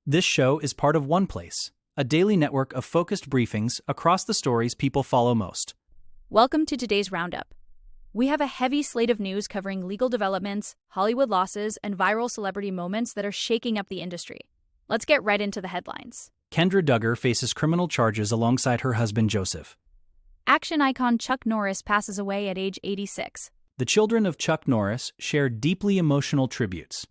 This show is part of One Place, a daily network of focused briefings across the stories people follow most. Welcome to today's roundup. We have a heavy slate of news covering legal developments, Hollywood losses, and viral celebrity moments that are shaking up the industry. Let's get right into the headlines. Kendra Duggar faces criminal charges alongside her husband Joseph. Action icon Chuck Norris passes away at age 86. The children of Chuck Norris share deeply emotional tributes.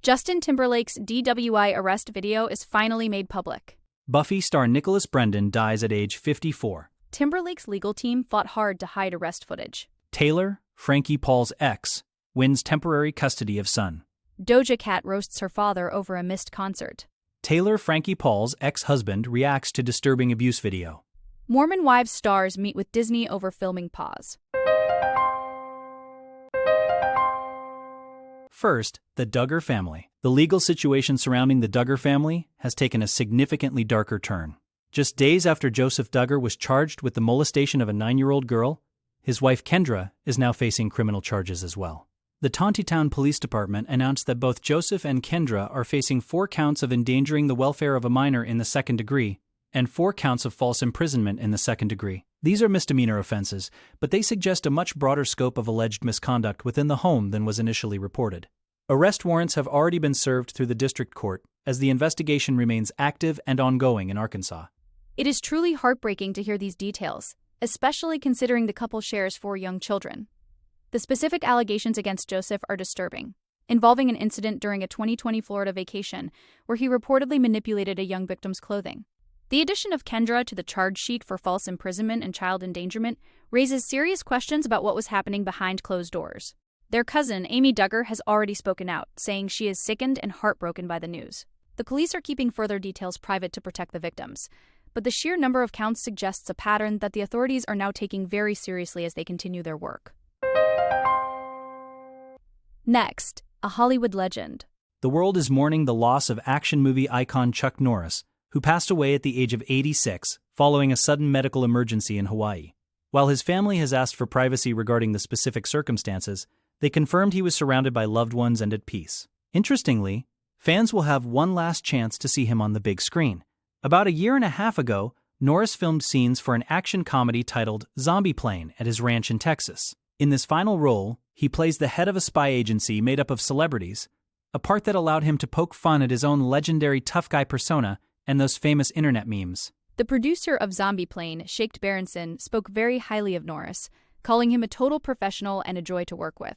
Justin Timberlake's DWI arrest video is finally made public. Buffy star Nicholas Brendon dies at age 54. Timberlake's legal team fought hard to hide arrest footage. Taylor, Frankie Paul's ex, wins temporary custody of son. Doja Cat roasts her father over a missed concert. Taylor, Frankie Paul's ex-husband, reacts to disturbing abuse video. Mormon Wives stars meet with Disney over filming pause. First, the Duggar family. The legal situation surrounding the Duggar family has taken a significantly darker turn. Just days after Joseph Duggar was charged with the molestation of a 9-year-old girl, his wife Kendra is now facing criminal charges as well. The Tontitown Police Department announced that both Joseph and Kendra are facing 4 counts of endangering the welfare of a minor in the second degree and 4 counts of false imprisonment in the second degree. These are misdemeanor offenses, but they suggest a much broader scope of alleged misconduct within the home than was initially reported. Arrest warrants have already been served through the district court as the investigation remains active and ongoing in Arkansas. It is truly heartbreaking to hear these details, especially considering the couple shares 4 young children. The specific allegations against Joseph are disturbing, involving an incident during a 2020 Florida vacation where he reportedly manipulated a young victim's clothing. The addition of Kendra to the charge sheet for false imprisonment and child endangerment raises serious questions about what was happening behind closed doors. Their cousin, Amy Duggar, has already spoken out, saying she is sickened and heartbroken by the news. The police are keeping further details private to protect the victims, but the sheer number of counts suggests a pattern that the authorities are now taking very seriously as they continue their work. Next, a Hollywood legend. The world is mourning the loss of action movie icon Chuck Norris, who passed away at the age of 86 following a sudden medical emergency in Hawaii. While his family has asked for privacy regarding the specific circumstances, they confirmed he was surrounded by loved ones and at peace. Interestingly, fans will have one last chance to see him on the big screen. About a year and a half ago, Norris filmed scenes for an action comedy titled Zombie Plane at his ranch in Texas. In this final role, he plays the head of a spy agency made up of celebrities, a part that allowed him to poke fun at his own legendary tough guy persona and those famous internet memes. The producer of Zombie Plane, Shaked Berenson, spoke very highly of Norris, calling him a total professional and a joy to work with.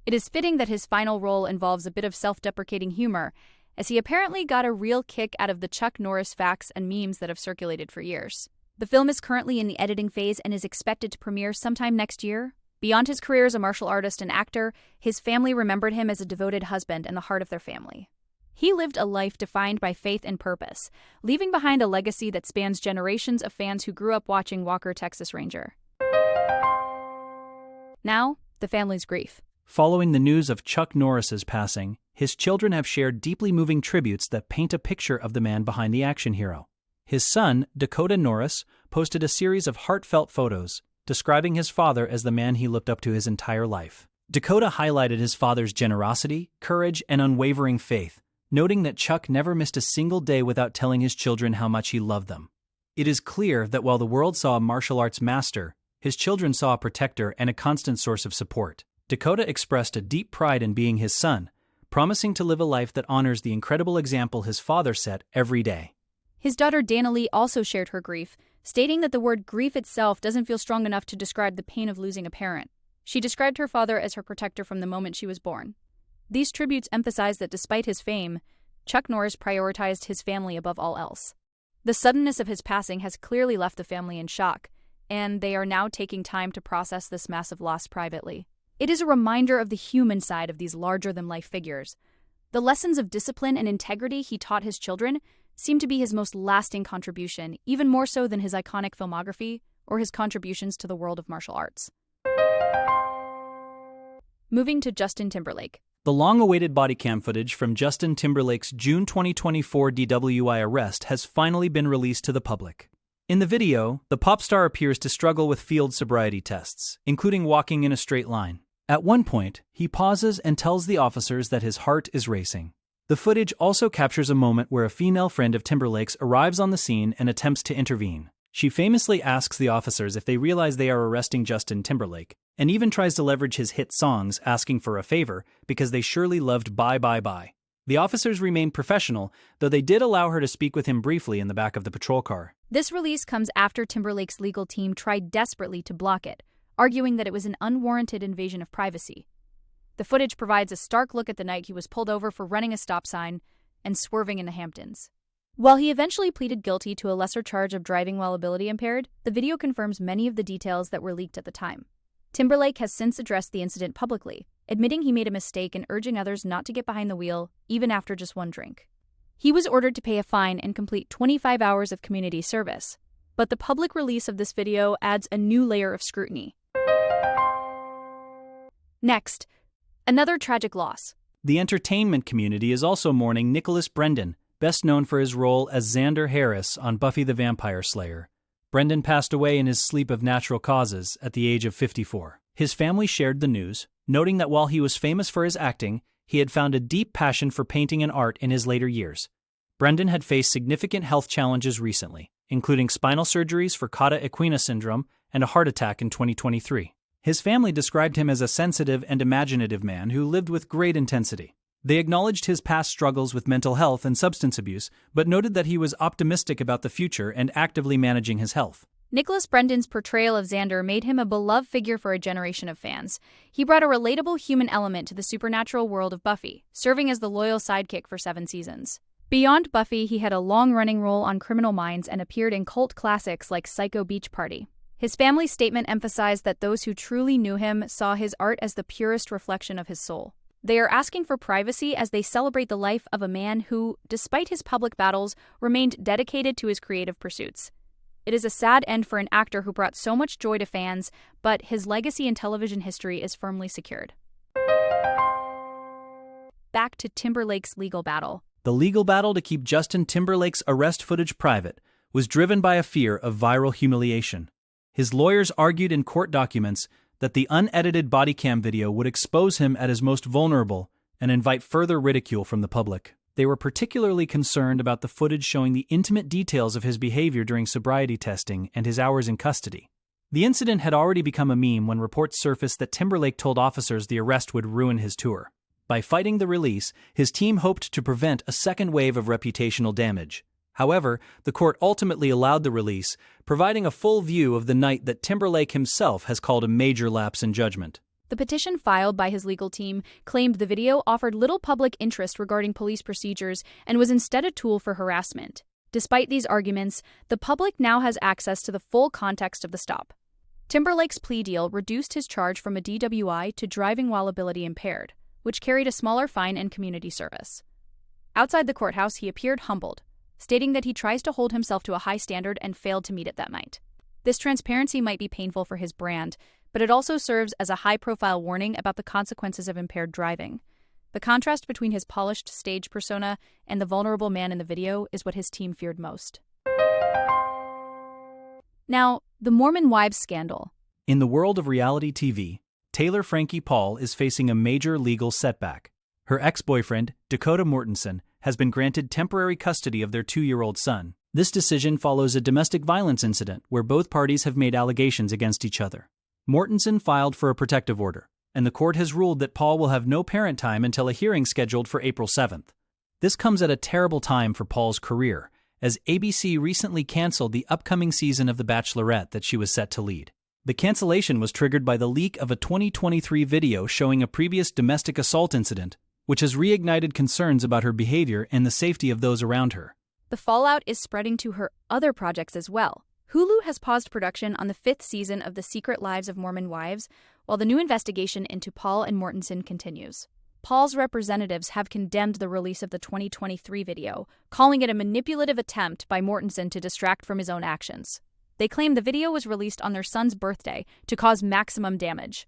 It is fitting that his final role involves a bit of self-deprecating humor, as he apparently got a real kick out of the Chuck Norris facts and memes that have circulated for years. The film is currently in the editing phase and is expected to premiere sometime next year. Beyond his career as a martial artist and actor, his family remembered him as a devoted husband and the heart of their family. He lived a life defined by faith and purpose, leaving behind a legacy that spans generations of fans who grew up watching Walker, Texas Ranger. Now, the family's grief. Following the news of Chuck Norris's passing, his children have shared deeply moving tributes that paint a picture of the man behind the action hero. His son, Dakota Norris, posted a series of heartfelt photos, describing his father as the man he looked up to his entire life. Dakota highlighted his father's generosity, courage, and unwavering faith, noting that Chuck never missed a single day without telling his children how much he loved them. It is clear that while the world saw a martial arts master, his children saw a protector and a constant source of support. Dakota expressed a deep pride in being his son, promising to live a life that honors the incredible example his father set every day. His daughter Dana Lee also shared her grief, stating that the word grief itself doesn't feel strong enough to describe the pain of losing a parent. She described her father as her protector from the moment she was born. These tributes emphasize that despite his fame, Chuck Norris prioritized his family above all else. The suddenness of his passing has clearly left the family in shock, and they are now taking time to process this massive loss privately. It is a reminder of the human side of these larger-than-life figures. The lessons of discipline and integrity he taught his children seem to be his most lasting contribution, even more so than his iconic filmography or his contributions to the world of martial arts. Moving to Justin Timberlake. The long-awaited body cam footage from Justin Timberlake's June 2024 DWI arrest has finally been released to the public. In the video, the pop star appears to struggle with field sobriety tests, including walking in a straight line. At one point, he pauses and tells the officers that his heart is racing. The footage also captures a moment where a female friend of Timberlake's arrives on the scene and attempts to intervene. She famously asks the officers if they realize they are arresting Justin Timberlake, and even tries to leverage his hit songs asking for a favor because they surely loved Bye Bye Bye. The officers remained professional, though they did allow her to speak with him briefly in the back of the patrol car. This release comes after Timberlake's legal team tried desperately to block it, arguing that it was an unwarranted invasion of privacy. The footage provides a stark look at the night he was pulled over for running a stop sign and swerving in the Hamptons. While he eventually pleaded guilty to a lesser charge of driving while ability impaired, the video confirms many of the details that were leaked at the time. Timberlake has since addressed the incident publicly, admitting he made a mistake and urging others not to get behind the wheel, even after just one drink. He was ordered to pay a fine and complete 25 hours of community service, but the public release of this video adds a new layer of scrutiny. Next, another tragic loss. The entertainment community is also mourning Nicholas Brendon, best known for his role as Xander Harris on Buffy the Vampire Slayer. Brendon passed away in his sleep of natural causes at the age of 54. His family shared the news, noting that while he was famous for his acting, he had found a deep passion for painting and art in his later years. Brendon had faced significant health challenges recently, including spinal surgeries for cauda equina syndrome and a heart attack in 2023. His family described him as a sensitive and imaginative man who lived with great intensity. They acknowledged his past struggles with mental health and substance abuse, but noted that he was optimistic about the future and actively managing his health. Nicholas Brendon's portrayal of Xander made him a beloved figure for a generation of fans. He brought a relatable human element to the supernatural world of Buffy, serving as the loyal sidekick for 7 seasons. Beyond Buffy, he had a long-running role on Criminal Minds and appeared in cult classics like Psycho Beach Party. His family's statement emphasized that those who truly knew him saw his art as the purest reflection of his soul. They are asking for privacy as they celebrate the life of a man who, despite his public battles, remained dedicated to his creative pursuits. It is a sad end for an actor who brought so much joy to fans, but his legacy in television history is firmly secured. Back to Timberlake's legal battle. The legal battle to keep Justin Timberlake's arrest footage private was driven by a fear of viral humiliation. His lawyers argued in court documents that the unedited body cam video would expose him at his most vulnerable and invite further ridicule from the public. They were particularly concerned about the footage showing the intimate details of his behavior during sobriety testing and his hours in custody. The incident had already become a meme when reports surfaced that Timberlake told officers the arrest would ruin his tour. By fighting the release, his team hoped to prevent a second wave of reputational damage. However, the court ultimately allowed the release, providing a full view of the night that Timberlake himself has called a major lapse in judgment. The petition filed by his legal team claimed the video offered little public interest regarding police procedures and was instead a tool for harassment. Despite these arguments, the public now has access to the full context of the stop. Timberlake's plea deal reduced his charge from a DWI to driving while ability impaired, which carried a smaller fine and community service. Outside the courthouse, he appeared humbled, stating that he tries to hold himself to a high standard and failed to meet it that night. This transparency might be painful for his brand, but it also serves as a high-profile warning about the consequences of impaired driving. The contrast between his polished stage persona and the vulnerable man in the video is what his team feared most. Now, the Mormon wives scandal. In the world of reality TV, Taylor Frankie Paul is facing a major legal setback. Her ex-boyfriend, Dakota Mortensen, has been granted temporary custody of their 2-year-old son. This decision follows a domestic violence incident where both parties have made allegations against each other. Mortensen filed for a protective order, and the court has ruled that Paul will have no parent time until a hearing scheduled for April 7th. This comes at a terrible time for Paul's career, as ABC recently canceled the upcoming season of The Bachelorette that she was set to lead. The cancellation was triggered by the leak of a 2023 video showing a previous domestic assault incident, which has reignited concerns about her behavior and the safety of those around her. The fallout is spreading to her other projects as well. Hulu has paused production on the 5th season of The Secret Lives of Mormon Wives, while the new investigation into Paul and Mortensen continues. Paul's representatives have condemned the release of the 2023 video, calling it a manipulative attempt by Mortensen to distract from his own actions. They claim the video was released on their son's birthday to cause maximum damage.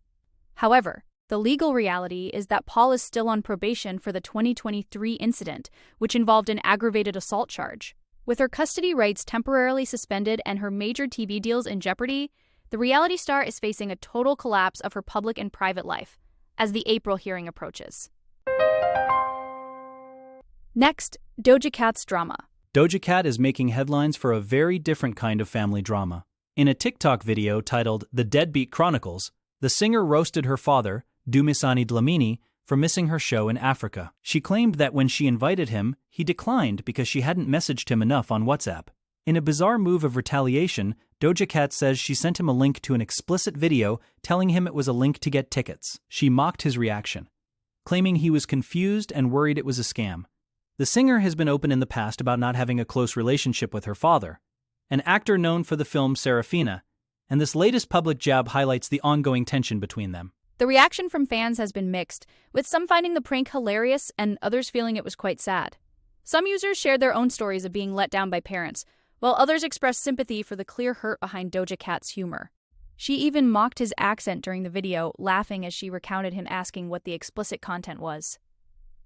However, the legal reality is that Paul is still on probation for the 2023 incident, which involved an aggravated assault charge. With her custody rights temporarily suspended and her major TV deals in jeopardy, the reality star is facing a total collapse of her public and private life as the April hearing approaches. Next, Doja Cat's drama. Doja Cat is making headlines for a very different kind of family drama. In a TikTok video titled The Deadbeat Chronicles, the singer roasted her father, Dumisani Dlamini, for missing her show in Africa. She claimed that when she invited him, he declined because she hadn't messaged him enough on WhatsApp. In a bizarre move of retaliation, Doja Cat says she sent him a link to an explicit video telling him it was a link to get tickets. She mocked his reaction, claiming he was confused and worried it was a scam. The singer has been open in the past about not having a close relationship with her father, an actor known for the film Serafina, and this latest public jab highlights the ongoing tension between them. The reaction from fans has been mixed, with some finding the prank hilarious and others feeling it was quite sad. Some users shared their own stories of being let down by parents, while others expressed sympathy for the clear hurt behind Doja Cat's humor. She even mocked his accent during the video, laughing as she recounted him asking what the explicit content was.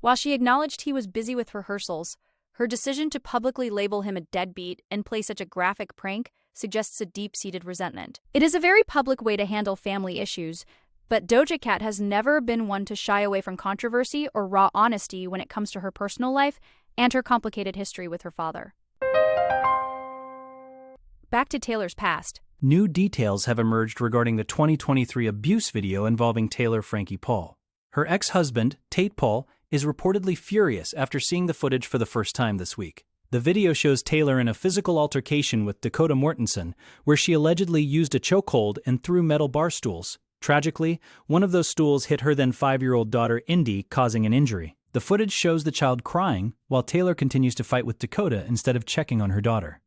While she acknowledged he was busy with rehearsals, her decision to publicly label him a deadbeat and play such a graphic prank suggests a deep-seated resentment. It is a very public way to handle family issues, but Doja Cat has never been one to shy away from controversy or raw honesty when it comes to her personal life and her complicated history with her father. Back to Taylor's past. New details have emerged regarding the 2023 abuse video involving Taylor Frankie Paul. Her ex-husband, Tate Paul, is reportedly furious after seeing the footage for the first time this week. The video shows Taylor in a physical altercation with Dakota Mortensen, where she allegedly used a chokehold and threw metal bar stools. Tragically, one of those stools hit her then 5-year-old daughter Indy, causing an injury. The footage shows the child crying, while Taylor continues to fight with Dakota instead of checking on her daughter.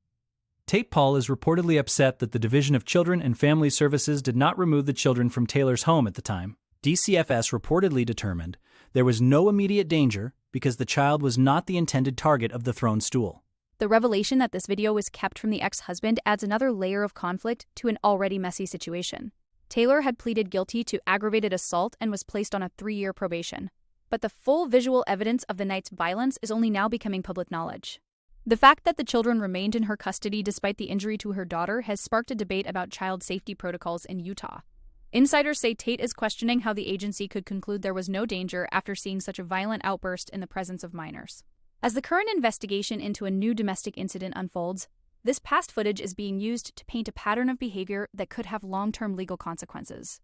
Tate Paul is reportedly upset that the Division of Children and Family Services did not remove the children from Taylor's home at the time. DCFS reportedly determined there was no immediate danger because the child was not the intended target of the thrown stool. The revelation that this video was kept from the ex-husband adds another layer of conflict to an already messy situation. Taylor had pleaded guilty to aggravated assault and was placed on a 3-year probation. But the full visual evidence of the night's violence is only now becoming public knowledge. The fact that the children remained in her custody despite the injury to her daughter has sparked a debate about child safety protocols in Utah. Insiders say Tate is questioning how the agency could conclude there was no danger after seeing such a violent outburst in the presence of minors. As the current investigation into a new domestic incident unfolds, this past footage is being used to paint a pattern of behavior that could have long-term legal consequences.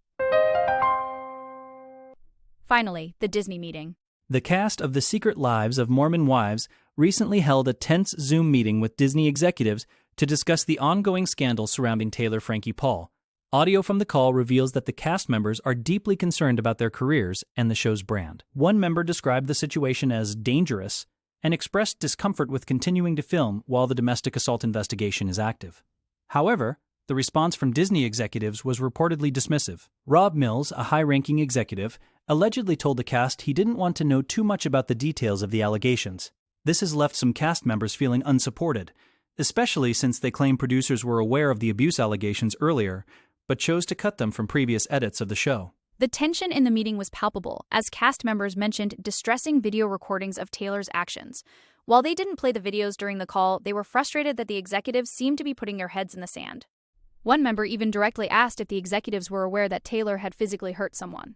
Finally, the Disney meeting. The cast of The Secret Lives of Mormon Wives recently held a tense Zoom meeting with Disney executives to discuss the ongoing scandal surrounding Taylor Frankie Paul. Audio from the call reveals that the cast members are deeply concerned about their careers and the show's brand. One member described the situation as dangerous and expressed discomfort with continuing to film while the domestic assault investigation is active. However, the response from Disney executives was reportedly dismissive. Rob Mills, a high-ranking executive, allegedly told the cast he didn't want to know too much about the details of the allegations. This has left some cast members feeling unsupported, especially since they claim producers were aware of the abuse allegations earlier, but chose to cut them from previous edits of the show. The tension in the meeting was palpable, as cast members mentioned distressing video recordings of Taylor's actions. While they didn't play the videos during the call, they were frustrated that the executives seemed to be putting their heads in the sand. One member even directly asked if the executives were aware that Taylor had physically hurt someone.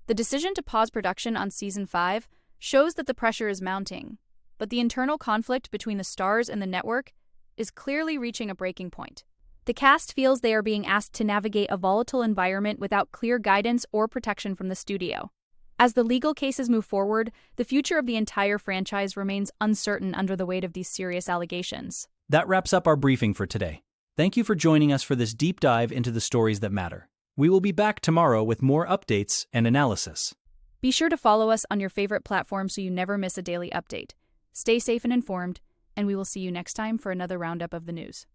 The decision to pause production on Season 5 shows that the pressure is mounting, but the internal conflict between the stars and the network is clearly reaching a breaking point. The cast feels they are being asked to navigate a volatile environment without clear guidance or protection from the studio. As the legal cases move forward, the future of the entire franchise remains uncertain under the weight of these serious allegations. That wraps up our briefing for today. Thank you for joining us for this deep dive into the stories that matter. We will be back tomorrow with more updates and analysis. Be sure to follow us on your favorite platform so you never miss a daily update. Stay safe and informed, and we will see you next time for another roundup of the news.